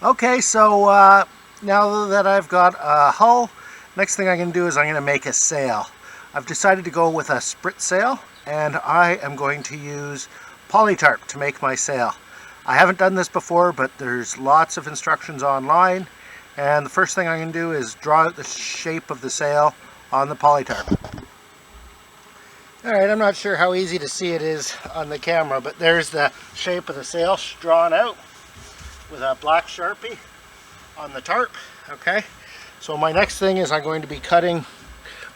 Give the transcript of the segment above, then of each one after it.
Okay, so now that I've got a hull, next thing I'm going to do is I'm going to make a sail. I've decided to go with a sprit sail, and I am going to use Polytarp to make my sail. I haven't done this before, but there's lots of instructions online, and the first thing I'm going to do is draw out the shape of the sail on the Polytarp. Alright, I'm not sure how easy to see it is on the camera, but there's the shape of the sail drawn out with a black Sharpie on the tarp. Okay, so my next thing is I'm going to be cutting,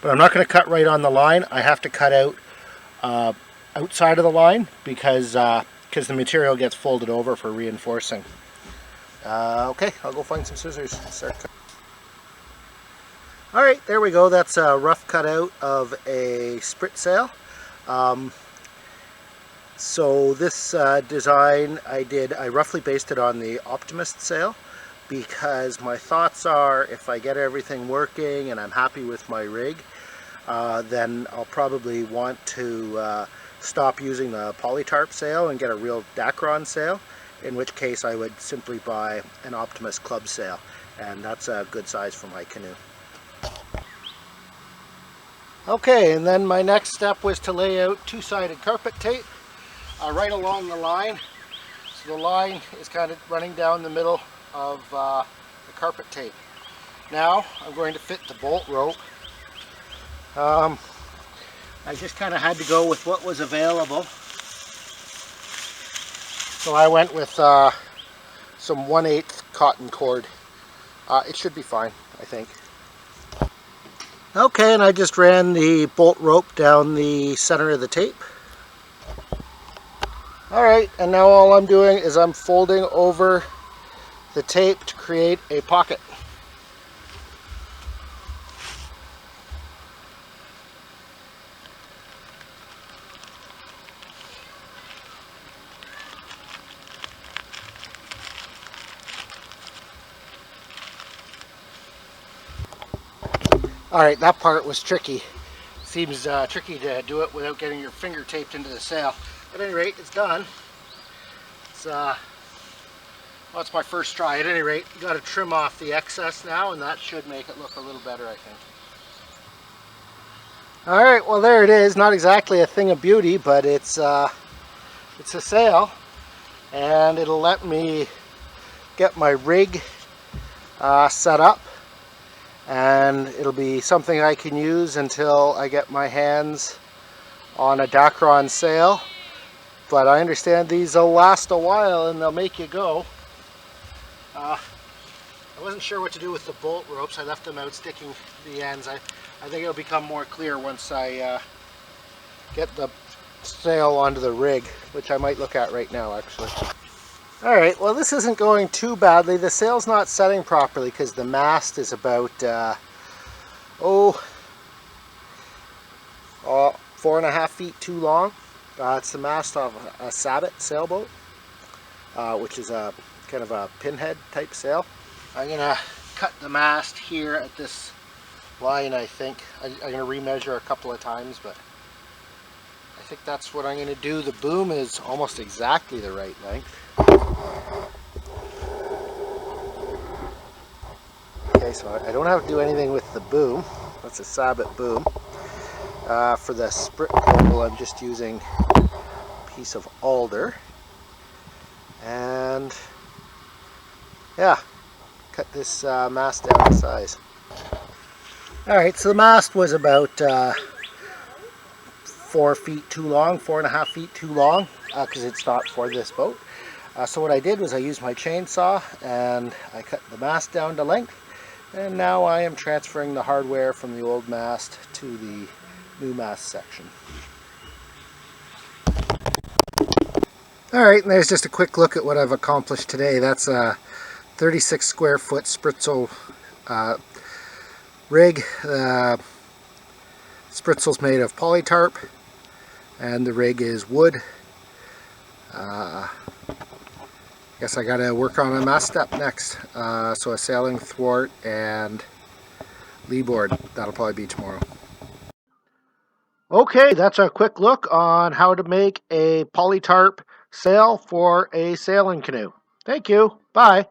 but I'm not going to cut right on the line. I have to cut out outside of the line because the material gets folded over for reinforcing. Okay, I'll go find some scissors and start cutting. Alright, there we go. That's a rough cutout of a sprit sail. So this design I roughly based it on the Optimist sail, because my thoughts are if I get everything working and I'm happy with my rig, then I'll probably want to stop using the Polytarp sail and get a real Dacron sail, in which case I would simply buy an Optimist club sail, and that's a good size for my canoe. Okay, and then my next step was to lay out two-sided carpet tape right along the line. So the line is kind of running down the middle of the carpet tape. Now I'm going to fit the bolt rope. I just kind of had to go with what was available. So I went with some 1/8 cotton cord. It should be fine, I think. Okay, and I just ran the bolt rope down the center of the tape. Alright, and now all I'm doing is I'm folding over the tape to create a pocket. Alright, that part was tricky. Seems tricky to do it without getting your finger taped into the sail. At any rate, it's done. Well, it's my first try. At any rate, you got to trim off the excess now, and that should make it look a little better, I think. Alright, well there it is. Not exactly a thing of beauty, but it's a sail, and it'll let me get my rig set up, and it'll be something I can use until I get my hands on a Dacron sail. But I understand these will last a while and they'll make you go. I wasn't sure what to do with the bolt ropes. I left them out sticking to the ends. I think it'll become more clear once I get the sail onto the rig, which I might look at right now actually. Alright, well this isn't going too badly. The sail's not setting properly because the mast is about 4.5 feet too long. It's the mast of a Sabot sailboat, which is a kind of a pinhead type sail. I'm going to cut the mast here at this line, I think. I'm going to remeasure a couple of times, but I think that's what I'm going to do. The boom is almost exactly the right length. Okay, so I don't have to do anything with the boom. That's a Sabot boom. For the sprit cable, I'm just using a piece of alder, and yeah, cut this mast down to size. Alright, so the mast was about 4 feet too long, 4.5 feet too long, because it's not for this boat. So what I did was I used my chainsaw and I cut the mast down to length, and now I am transferring the hardware from the old mast to the new mast section. Alright, and there's just a quick look at what I've accomplished today. That's a 36 square foot Spritzel rig. Spritzel's made of Polytarp and the rig is wood. Guess I gotta work on a mast step next. So a sailing thwart and lee board. That'll probably be tomorrow. Okay, that's a quick look on how to make a Polytarp sail for a sailing canoe. Thank you. Bye.